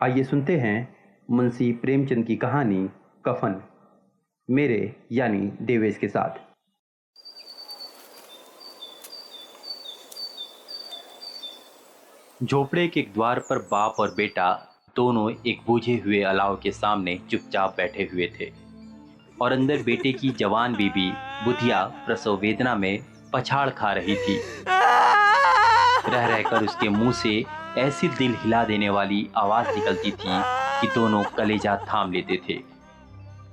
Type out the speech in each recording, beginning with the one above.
आइए सुनते हैं मुंशी प्रेमचंद की कहानी कफन, मेरे यानी देवेश के साथ। झोपड़े के द्वार पर बाप और बेटा दोनों एक बुझे हुए अलाव के सामने चुपचाप बैठे हुए थे और अंदर बेटे की जवान बीबी बुधिया प्रसव वेदना में पछाड़ खा रही थी। रह रहकर उसके मुंह से ऐसी दिल हिला देने वाली आवाज निकलती थी कि दोनों कलेजा थाम लेते थे।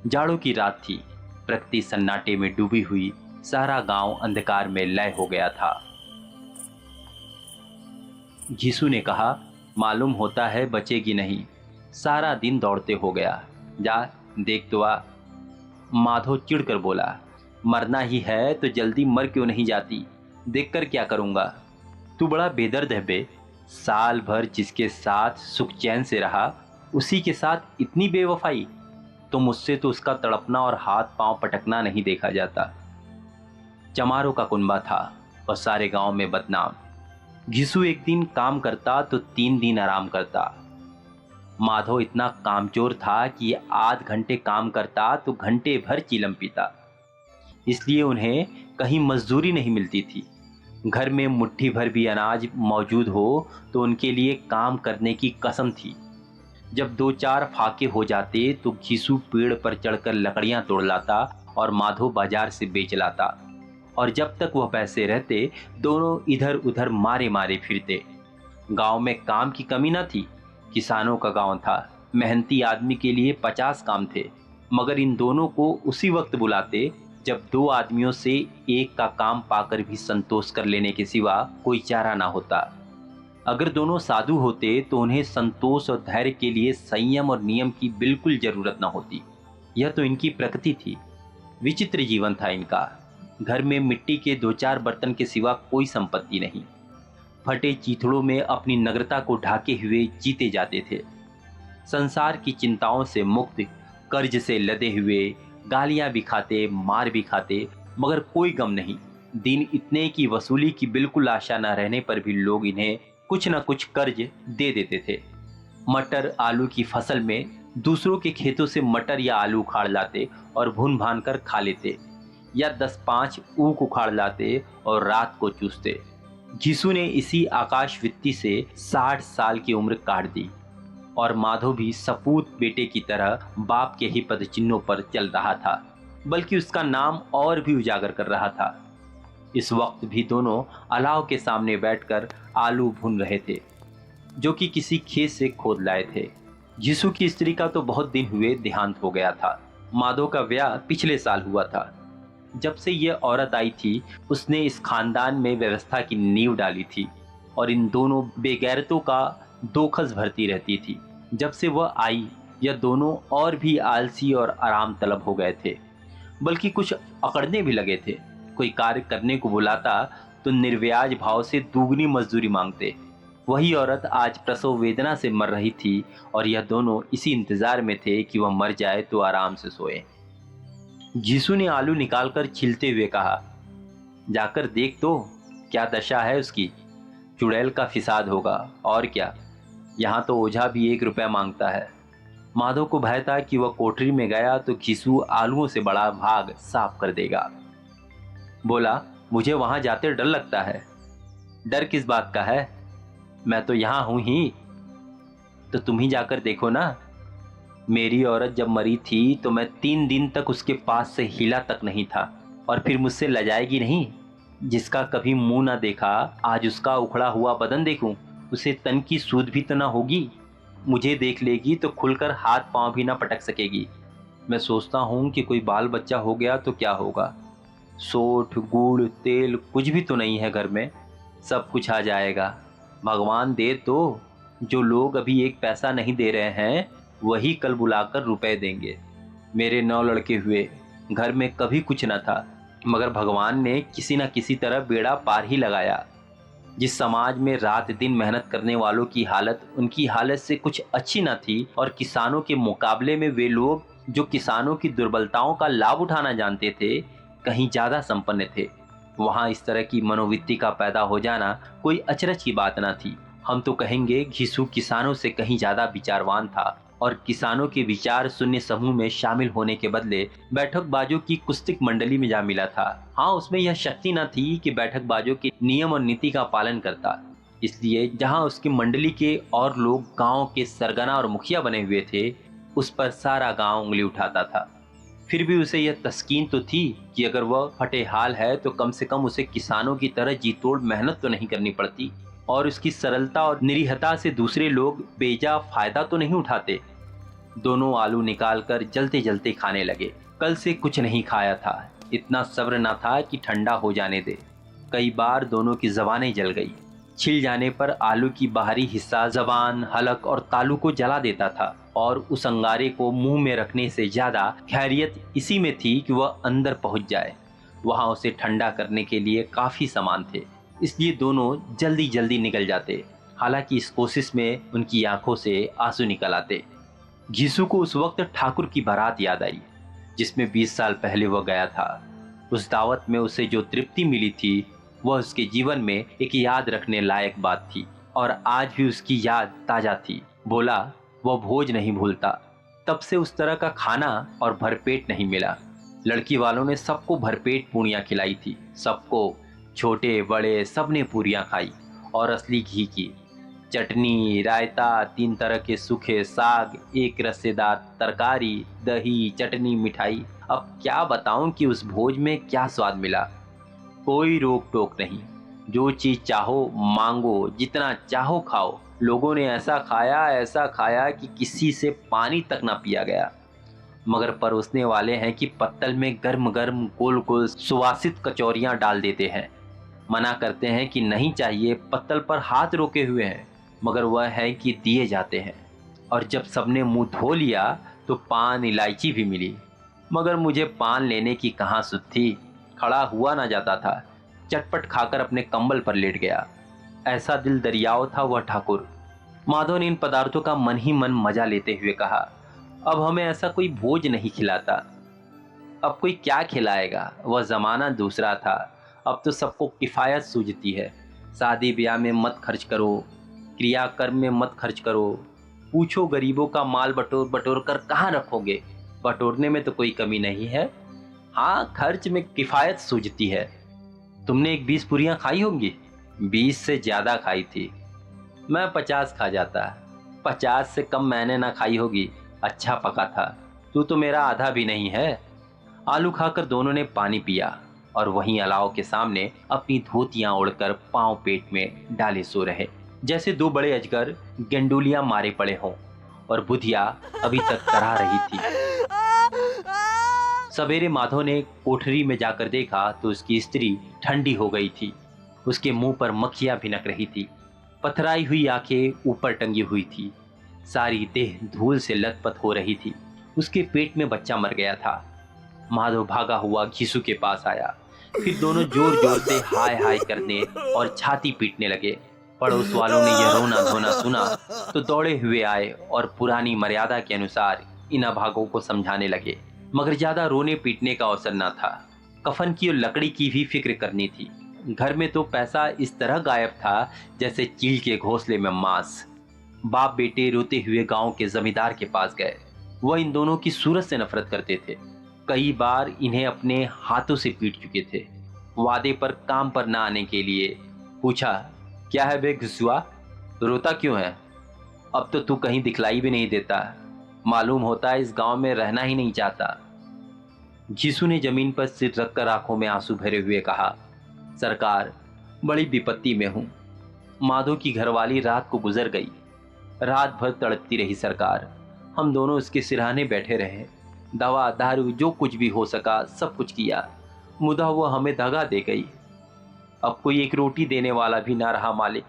जाड़ों की रात थी। प्रकृति सन्नाटे में डूबी हुई, सारा गांव अंधकार में लय हो गया था। घीसू ने कहा, मालूम होता है बचेगी नहीं, सारा दिन दौड़ते हो गया, जा देख तो आ। माधो चिढ़कर बोला, मरना ही है तो जल्दी मर क्यों नहीं जाती, देखकर क्या करूंगा। तू बड़ा बेदर्द है बे, साल भर जिसके साथ सुख चैन से रहा उसी के साथ इतनी बेवफाई। तो मुझसे तो उसका तड़पना और हाथ पांव पटकना नहीं देखा जाता। चमारों का कुनबा था और सारे गांव में बदनाम। घिसू एक दिन काम करता तो 3 दिन आराम करता। माधव इतना कामचोर था कि आध घंटे काम करता तो घंटे भर चिलम पीता। इसलिए उन्हें कहीं मजदूरी नहीं मिलती थी। घर में मुट्ठी भर भी अनाज मौजूद हो तो उनके लिए काम करने की कसम थी। जब 2-4 फाके हो जाते तो घिसू पेड़ पर चढ़कर लकड़ियां तोड़ लाता और माधव बाजार से बेच लाता। और जब तक वह पैसे रहते दोनों इधर उधर मारे मारे फिरते। गांव में काम की कमी न थी। किसानों का गांव था, मेहनती आदमी के लिए 50 काम थे, मगर इन दोनों को उसी वक्त बुलाते जब 2 आदमियों से एक का काम पाकर भी संतोष कर लेने के सिवा कोई चारा ना होता। अगर दोनों साधु होते तो उन्हें संतोष और धैर्य के लिए संयम और नियम की बिल्कुल जरूरत न होती। यह तो इनकी प्रकृति थी। विचित्र जीवन था इनका। घर में मिट्टी के 2-4 बर्तन के सिवा कोई संपत्ति नहीं। फटे चीथड़ों में अपनी नग्नता को ढाके हुए जीते जाते थे। संसार की चिंताओं से मुक्त, कर्ज से लदे हुए, गालियां भी खाते, मार भी खाते, मगर कोई गम नहीं। दिन इतने की वसूली की बिल्कुल आशा न रहने पर भी लोग इन्हें कुछ न कुछ कर्ज दे देते थे। मटर आलू की फसल में दूसरों के खेतों से मटर या आलू उखाड़ लाते और भून भान कर खा लेते, या 10-5 ऊख उखाड़ लाते और रात को चूसते। घिसू ने इसी आकाश वित्ती से 60 साल की उम्र काट दी और माधव भी सपूत बेटे की तरह बाप के ही पदचिन्हों पर चल रहा था, बल्कि उसका नाम और भी उजागर कर रहा था। इस वक्त भी दोनों अलाव के सामने बैठकर आलू भून रहे थे, जो कि किसी खेत से खोद लाए थे। घिसू की स्त्री का तो बहुत दिन हुए देहांत हो गया था। माधव का ब्याह पिछले साल हुआ था। जब से यह औरत आई थी उसने इस खानदान में व्यवस्था की नींव डाली थी और इन दोनों बेगैरतों का दोखस भरती रहती थी। जब से वह आई यह दोनों और भी आलसी और आराम तलब हो गए थे, बल्कि कुछ अकड़ने भी लगे थे। कोई कार्य करने को बुलाता तो निर्व्याज भाव से दुगनी मजदूरी मांगते। वही औरत आज प्रसव वेदना से मर रही थी और यह दोनों इसी इंतजार में थे कि वह मर जाए तो आराम से सोए। घिसू ने आलू निकालकर छीलते हुए कहा, जाकर देख तो क्या दशा है उसकी। चुड़ैल का फिसाद होगा और क्या। यहाँ तो ओझा भी 1 रुपया मांगता है। माधव को भय था कि वह कोठरी में गया तो घिसू आलूओं से बड़ा भाग साफ कर देगा। बोला, मुझे वहां जाते डर लगता है। डर किस बात का है, मैं तो यहां हूं ही। तो तुम ही जाकर देखो ना। मेरी औरत जब मरी थी तो मैं 3 दिन तक उसके पास से हिला तक नहीं था, और फिर मुझसे लजाएगी नहीं। जिसका कभी मुंह ना देखा आज उसका उखड़ा हुआ बदन देखूं, उसे तन की सूध भी तो ना होगी। मुझे देख लेगी तो खुलकर हाथ पांव भी ना पटक सकेगी। मैं सोचता हूं कि कोई बाल बच्चा हो गया तो क्या होगा। सोठ गुड़ तेल कुछ भी तो नहीं है घर में, सब कुछ आ जाएगा। भगवान दे तो। जो लोग अभी 1 पैसा नहीं दे रहे हैं वही कल बुलाकर रुपए देंगे। मेरे 9 लड़के हुए, घर में कभी कुछ न था, मगर भगवान ने किसी न किसी तरह बेड़ा पार ही लगाया। जिस समाज में रात दिन मेहनत करने वालों की हालत उनकी हालत से कुछ अच्छी न थी, और किसानों के मुकाबले में वे लोग जो किसानों की दुर्बलताओं का लाभ उठाना जानते थे कहीं ज्यादा संपन्न थे, वहां इस तरह की मनोवृत्ति का पैदा हो जाना कोई अचरज की बात न थी। हम तो कहेंगे घिसू किसानों से कहीं ज्यादा विचारवान था और किसानों के विचार शून्य समूह में शामिल होने के बदले बैठकबाजों की कुस्तिक मंडली में जा मिला था। हाँ, उसमें यह शक्ति न थी कि बैठकबाजों के नियम और नीति का पालन करता, इसलिए जहां उसकी मंडली के और लोग गांव के सरगना और मुखिया बने हुए थे, उस पर सारा गांव उंगली उठाता था। फिर भी उसे यह तस्कीन तो थी कि अगर वह फटे हाल है तो कम से कम उसे किसानों की तरह जी तोड़ मेहनत तो नहीं करनी पड़ती और उसकी सरलता और निरीहता से दूसरे लोग बेजा फायदा तो नहीं उठाते। दोनों आलू निकालकर जलते जलते खाने लगे। कल से कुछ नहीं खाया था, इतना सब्र न था कि ठंडा हो जाने दे। कई बार दोनों की जबानें जल गई। छिल जाने पर आलू की बाहरी हिस्सा जबान, हलक और तालू को जला देता था और उस अंगारे को मुंह में रखने से ज्यादा खैरियत इसी में थी कि वह अंदर पहुंच जाए। वहां उसे ठंडा करने के लिए काफी सामान थे, इसलिए दोनों जल्दी जल्दी निकल जाते। हालांकि इस कोशिश में उनकी आंखों से आंसू निकल आते। घिसू को उस वक्त ठाकुर की बारात याद आई जिसमें 20 साल पहले वह गया था। उस दावत में उसे जो तृप्ति मिली थी वह उसके जीवन में एक याद रखने लायक बात थी और आज भी उसकी याद ताजा थी। बोला वह भोज नहीं भूलता। तब से उस तरह का खाना और भरपेट नहीं मिला। लड़की वालों ने सबको भरपेट पूरियां खिलाई थी, सबको, छोटे बड़े सबने पूरियां खाई और असली घी की। चटनी, रायता, 3 तरह के सूखे साग, एक रसेदार तरकारी, दही, चटनी, मिठाई। अब क्या बताऊं कि उस भोज में क्या स्वाद मिला। कोई रोक टोक नहीं, जो चीज चाहो मांगो, जितना चाहो खाओ। लोगों ने ऐसा खाया कि किसी से पानी तक ना पिया गया। मगर परोसने वाले हैं कि पत्तल में गर्म गर्म गोल गोल सुवासित कचौरियां डाल देते हैं। मना करते हैं कि नहीं चाहिए, पत्तल पर हाथ रोके हुए हैं, मगर वह है कि दिए जाते हैं। और जब सबने मुंह धो लिया तो पान इलायची भी मिली, मगर मुझे पान लेने की कहाँ सुध थी। खड़ा हुआ ना जाता था, चटपट खाकर अपने कंबल पर लेट गया। ऐसा दिल दरियाव था वह ठाकुर। माधव ने इन पदार्थों का मन ही मन मजा लेते हुए कहा, अब हमें ऐसा कोई भोज नहीं खिलाता। अब कोई क्या खिलाएगा, वह जमाना दूसरा था। अब तो सबको किफ़ायत सूझती है। शादी ब्याह में मत खर्च करो, क्रियाकर्म में मत खर्च करो। पूछो गरीबों का माल बटोर बटोर कर कहाँ रखोगे। बटोरने में तो कोई कमी नहीं है, हाँ खर्च में किफ़ायत सूझती है। तुमने एक 20 पूरियां खाई होंगी? 20 से ज़्यादा खाई थी। मैं 50 खा जाता। 50 से कम मैंने ना खाई होगी। अच्छा पका था। तू तो मेरा आधा भी नहीं है। आलू खाकर दोनों ने पानी पिया और वहीं अलाव के सामने अपनी धोतियां ओढ़कर पांव पेट में डाले सो रहे, जैसे 2 बड़े अजगर गेंडुलियां मारे पड़े हों और बुधिया अभी तक तरा रही थी। सवेरे माधव ने कोठरी में जाकर देखा तो उसकी स्त्री ठंडी हो गई थी। उसके मुंह पर मक्खियां भिनक रही थी। पथराई हुई आंखें ऊपर टंगी हुई थी। सारी देह धूल से लथपथ हो रही थी। उसके पेट में बच्चा मर गया था। माधव भागा हुआ घिसू के पास आया। फिर दोनों जोर जोर से हाय हाय करने और छाती पीटने लगे। पड़ोस वालों ने यह रोना धोना सुना तो दौड़े हुए आए और पुरानी मर्यादा के अनुसार इन अभागों को समझाने लगे, मगर ज्यादा रोने पीटने का अवसर न था। कफन की और लकड़ी की भी फिक्र करनी थी। घर में तो पैसा इस तरह गायब था जैसे चील के घोंसले में मांस। बाप बेटे रोते हुए गांव के जमींदार के पास गए। वह इन दोनों की सूरत से नफरत करते थे। कई बार इन्हें अपने हाथों से पीट चुके थे। वादे पर काम पर न आने के लिए पूछा, क्या है बे घुसुआ, रोता क्यों है? अब तो तू कहीं दिखलाई भी नहीं देता। मालूम होता है इस गांव में रहना ही नहीं चाहता। घिसू ने जमीन पर सिर रखकर आंखों में आंसू भरे हुए कहा, सरकार बड़ी विपत्ति में हूं। माधव की घरवाली रात को गुजर गई। रात भर तड़पती रही सरकार। हम दोनों उसके सिरहाने बैठे रहे। दवा दारू जो कुछ भी हो सका सब कुछ किया, मुदा वह हमें दगा दे गई। अब कोई एक रोटी देने वाला भी ना रहा मालिक।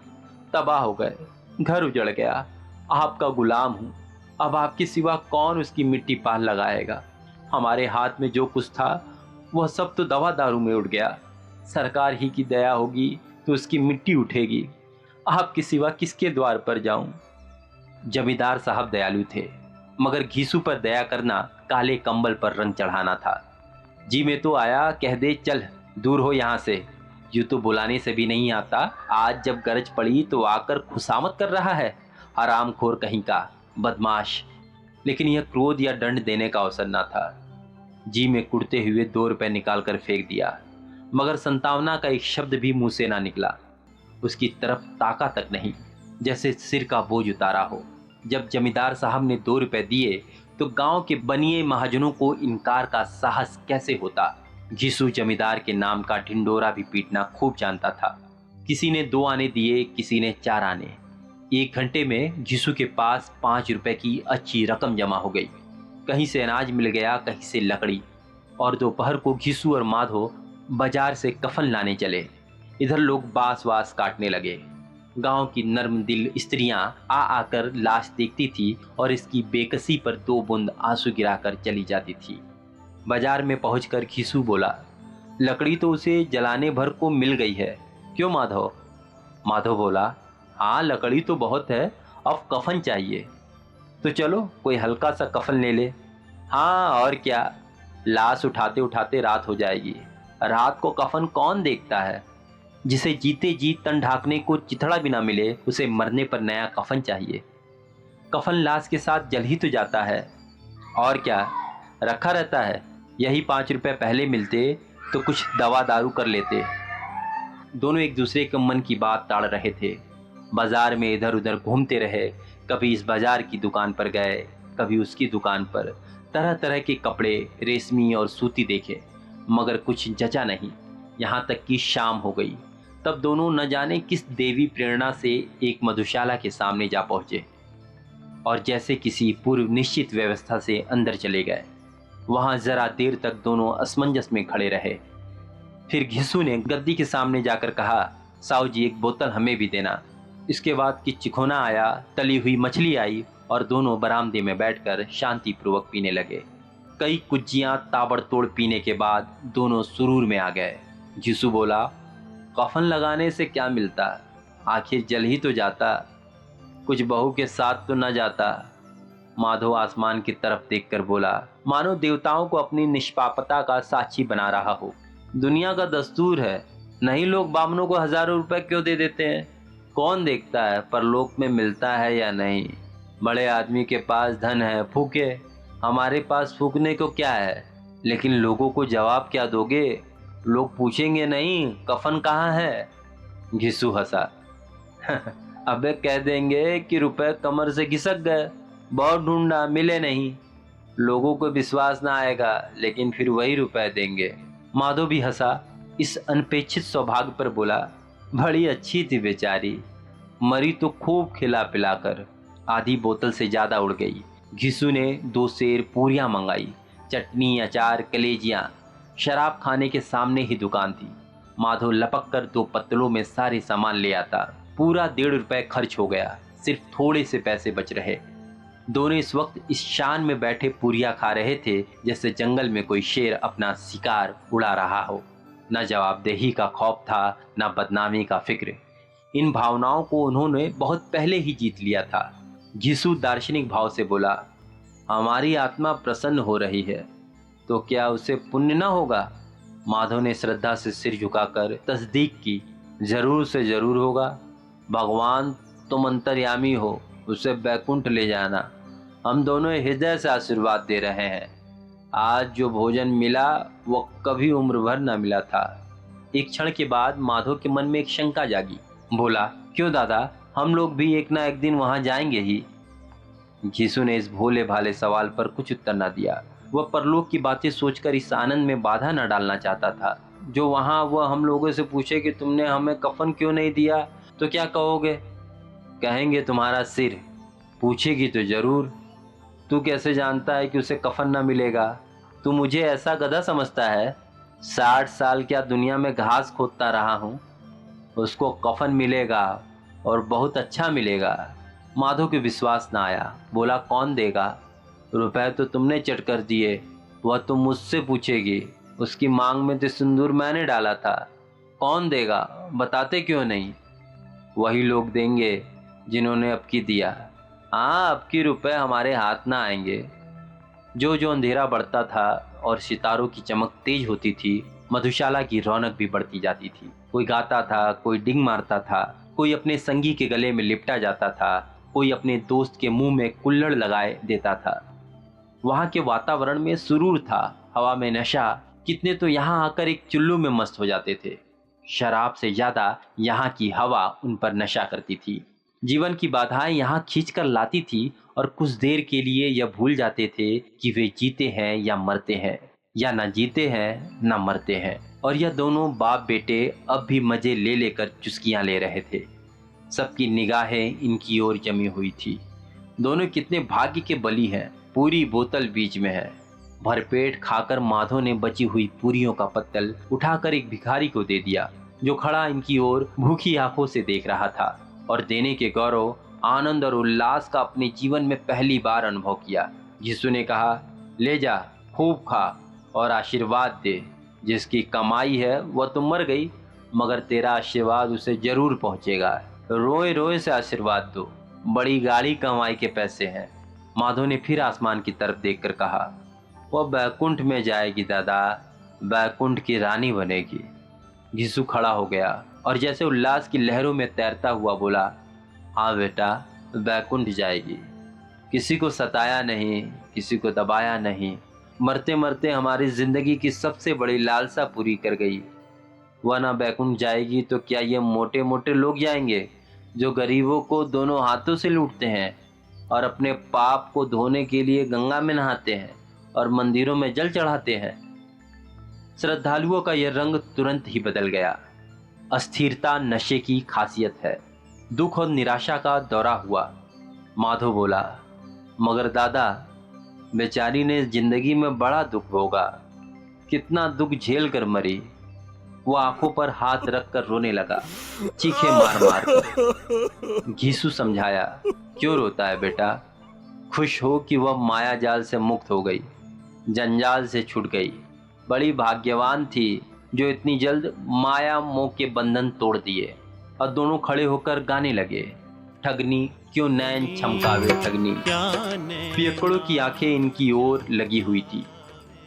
तबाह हो गए, घर उजड़ गया। आपका गुलाम हूँ। अब आपके सिवा कौन उसकी मिट्टी पाल लगाएगा। हमारे हाथ में जो कुछ था वह सब तो दवा दारू में उड़ गया। सरकार ही की दया होगी तो उसकी मिट्टी उठेगी। आपके सिवा किसके द्वार पर जाऊं। जमींदार साहब दयालु थे, मगर घिसू पर दया करना काले कंबल पर रंग चढ़ाना था। जी में तो आया, कह दे चल दूर हो यहाँ से। यूं तो बुलाने से भी नहीं आता, आज जब गरज पड़ी तो आकर खुशामद कर रहा है। हरामखोर कहीं का, बदमाश। लेकिन यह क्रोध या दंड देने का अवसर न था। जी में कुड़ते हुए 2 रुपए निकाल कर फेंक दिया, मगर संतावना का एक शब्द भी मुंह से ना निकला। उसकी तरफ ताका तक नहीं, जैसे सिर का बोझ उतारा हो। जब जमींदार साहब ने 2 रुपए दिए तो गांव के बनिए महाजनों को इनकार का साहस कैसे होता। घिसू जमींदार के नाम का ढिंडोरा भी पीटना खूब जानता था। किसी ने 2 आने दिए, किसी ने 4 आने। 1 घंटे में घिसू के पास 5 रुपए की अच्छी रकम जमा हो गई। कहीं से अनाज मिल गया, कहीं से लकड़ी। और दोपहर को घिसू और माधो बाजार से कफन लाने चले। इधर लोग बांस वास काटने लगे। गांव की नर्म दिल स्त्रियां आ आकर लाश देखती थी और इसकी बेकसी पर 2 बूंद आंसू गिराकर चली जाती थी। बाजार में पहुंचकर घिसू बोला, लकड़ी तो उसे जलाने भर को मिल गई है, क्यों माधव? माधव बोला, हाँ लकड़ी तो बहुत है, अब कफन चाहिए। तो चलो कोई हल्का सा कफन ले ले। हाँ और क्या, लाश उठाते उठाते रात हो जाएगी। रात को कफन कौन देखता है? जिसे जीते जी तन ढाकने को चिथड़ा भी ना मिले, उसे मरने पर नया कफन चाहिए। कफन लाश के साथ जल ही तो जाता है, और क्या रखा रहता है। यही 5 रुपए पहले मिलते तो कुछ दवा दारू कर लेते। दोनों एक दूसरे के मन की बात टाल रहे थे। बाजार में इधर उधर घूमते रहे। कभी इस बाजार की दुकान पर गए, कभी उसकी दुकान पर। तरह तरह के कपड़े, रेशमी और सूती देखे, मगर कुछ जचा नहीं। यहाँ तक कि शाम हो गई। तब दोनों न जाने किस देवी प्रेरणा से एक मधुशाला के सामने जा पहुंचे और जैसे किसी पूर्व निश्चित व्यवस्था से अंदर चले गए। वहां जरा देर तक दोनों असमंजस में खड़े रहे। फिर घिसू ने गद्दी के सामने जाकर कहा, साहू जी एक बोतल हमें भी देना। इसके बाद कि चिखोना आया, तली हुई मछली आई और दोनों बरामदे में बैठकर शांतिपूर्वक पीने लगे। कई कुज्जियां ताबड़तोड़ पीने के बाद दोनों सुरूर में आ गए। घिसू बोला, कफन लगाने से क्या मिलता, आखिर जल ही तो जाता, कुछ बहू के साथ तो न जाता। माधव आसमान की तरफ देखकर बोला, मानो देवताओं को अपनी निष्पापता का साक्षी बना रहा हो। दुनिया का दस्तूर है, नहीं लोग बामनों को हजारों रुपए क्यों दे देते हैं? कौन देखता है परलोक में मिलता है या नहीं। बड़े आदमी के पास धन है, फूके। हमारे पास फूकने को क्या है, लेकिन लोगों को जवाब क्या दोगे? लोग पूछेंगे नहीं कफन कहाँ है। घिसू हंसा, अबे कह देंगे कि रुपए कमर से घिसक गए, बहुत ढूंढा मिले नहीं। लोगों को विश्वास ना आएगा, लेकिन फिर वही रुपए देंगे। माधव भी हंसा। इस अनपेक्षित सौभाग्य पर बोला, बड़ी अच्छी थी बेचारी, मरी तो खूब खिला पिलाकर। आधी बोतल से ज्यादा उड़ गई। घिसू ने 2 सेर पूरियां मंगाई, चटनी, अचार, कलेजियां। शराब खाने के सामने ही दुकान थी। माधव लपक कर 2 पत्तलों में सारे सामान ले आता। पूरा 1.5 रुपए खर्च हो गया, सिर्फ थोड़े से पैसे बच रहे। दोनों इस वक्त इस शान में बैठे पूरियां खा रहे थे जैसे जंगल में कोई शेर अपना शिकार उड़ा रहा हो। न जवाबदेही का खौफ था, न बदनामी का फिक्र। इन भावनाओं को उन्होंने बहुत पहले ही जीत लिया था। घिसू दार्शनिक भाव से बोला, हमारी आत्मा प्रसन्न हो रही है तो क्या उसे पुण्य न होगा? माधव ने श्रद्धा से सिर झुकाकर तस्दीक की, जरूर से जरूर होगा। भगवान तुम अंतर्यामी हो, उसे बैकुंठ ले जाना। हम दोनों हृदय से आशीर्वाद दे रहे हैं। आज जो भोजन मिला वो कभी उम्र भर न मिला था। एक क्षण के बाद माधव के मन में एक शंका जागी। बोला, क्यों दादा, हम लोग भी एक ना एक दिन वहां जाएंगे ही। घिसू ने इस भोले भाले सवाल पर कुछ उत्तर न दिया। वह परलोक की बातें सोचकर इस आनंद में बाधा न डालना चाहता था। जो वहां वह हम लोगों से पूछे कि तुमने हमें कफन क्यों नहीं दिया, तो क्या कहोगे? कहेंगे तुम्हारा सिर। पूछेगी तो जरूर, तू कैसे जानता है कि उसे कफन न मिलेगा? तू मुझे ऐसा गधा समझता है? 60 साल क्या दुनिया में घास खोदता रहा हूँ। उसको कफन मिलेगा और बहुत अच्छा मिलेगा। माधव को विश्वास न आया। बोला, कौन देगा? रुपए तो तुमने चट कर दिए, वह तुम मुझसे पूछेगी। उसकी मांग में तो सिंदूर मैंने डाला था। कौन देगा, बताते क्यों नहीं? वही लोग देंगे जिन्होंने अब की दिया। हाँ, अब की रुपए हमारे हाथ ना आएंगे। जो जो अंधेरा बढ़ता था और सितारों की चमक तेज होती थी, मधुशाला की रौनक भी बढ़ती जाती थी। कोई गाता था, कोई डिंग मारता था, कोई अपने संगी के गले में लिपटा जाता था, कोई अपने दोस्त के मुंह में कुल्हड़ लगाए देता था। वहां के वातावरण में सुरूर था, हवा में नशा। कितने तो यहाँ आकर एक चुल्लू में मस्त हो जाते थे। शराब से ज्यादा यहाँ की हवा उन पर नशा करती थी। जीवन की बाधाएं यहाँ खींच कर लाती थी और कुछ देर के लिए यह भूल जाते थे कि वे जीते हैं या मरते हैं, या ना जीते हैं ना मरते हैं। और यह दोनों बाप बेटे अब भी मजे ले लेकर चुस्कियां ले रहे थे। सबकी निगाहें इनकी ओर जमी हुई थी। दोनों कितने भाग्य के बली हैं। पूरी बोतल बीच में है। भरपेट खाकर माधव ने बची हुई पूरियों का पत्तल उठाकर एक भिखारी को दे दिया, जो खड़ा इनकी ओर भूखी आंखों से देख रहा था और देने के गौरव, आनंद और उल्लास का अपने जीवन में पहली बार अनुभव किया। यीशु ने कहा, ले जा, खूब खा और आशीर्वाद दे। जिसकी कमाई है वह तो मर गई, मगर तेरा आशीर्वाद उसे जरूर पहुंचेगा। रोए रोए से आशीर्वाद दो, बड़ी गाड़ी कमाई के पैसे हैं। माधव ने फिर आसमान की तरफ देखकर कहा, वह बैकुंठ में जाएगी दादा, बैकुंठ की रानी बनेगी। यीशु खड़ा हो गया और जैसे उल्लास की लहरों में तैरता हुआ बोला, हाँ बेटा, बैकुंठ जाएगी। किसी को सताया नहीं, किसी को दबाया नहीं, मरते मरते हमारी जिंदगी की सबसे बड़ी लालसा पूरी कर गई। वह ना बैकुंठ जाएगी तो क्या ये मोटे मोटे लोग जाएंगे, जो गरीबों को दोनों हाथों से लूटते हैं और अपने पाप को धोने के लिए गंगा में नहाते हैं और मंदिरों में जल चढ़ाते हैं। श्रद्धालुओं का यह रंग तुरंत ही बदल गया। अस्थिरता नशे की खासियत है। दुख और निराशा का दौरा हुआ। माधव बोला, मगर दादा, बेचारी ने जिंदगी में बड़ा दुख भोगा, कितना दुख झेल कर मरी। वो आंखों पर हाथ रखकर रोने लगा, चीखे मार मार कर। घीसू समझाया, क्यों रोता है बेटा? खुश हो कि वह माया जाल से मुक्त हो गई, जंजाल से छूट गई। बड़ी भाग्यवान थी जो इतनी जल्द माया मोह के बंधन तोड़ दिए। और दोनों खड़े होकर गाने लगे, ठगनी क्यों नैन छमकावे ठगनी। पियक्कड़ों की आंखें इनकी ओर लगी हुई थी।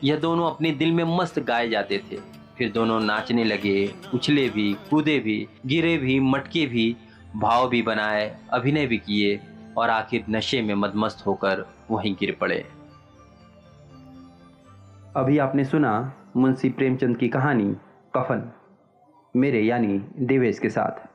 यह दोनों अपने दिल में मस्त गाए जाते थे। फिर दोनों नाचने लगे, उछले भी, कूदे भी, गिरे भी, मटके भी, भाव भी बनाए, अभिनय भी किए और आखिर नशे में मदमस्त होकर वहीं गिर पड़े। अभी आपने सुना मुंशी प्रेमचंद की कहानी कफन, मेरे यानी देवेश के साथ।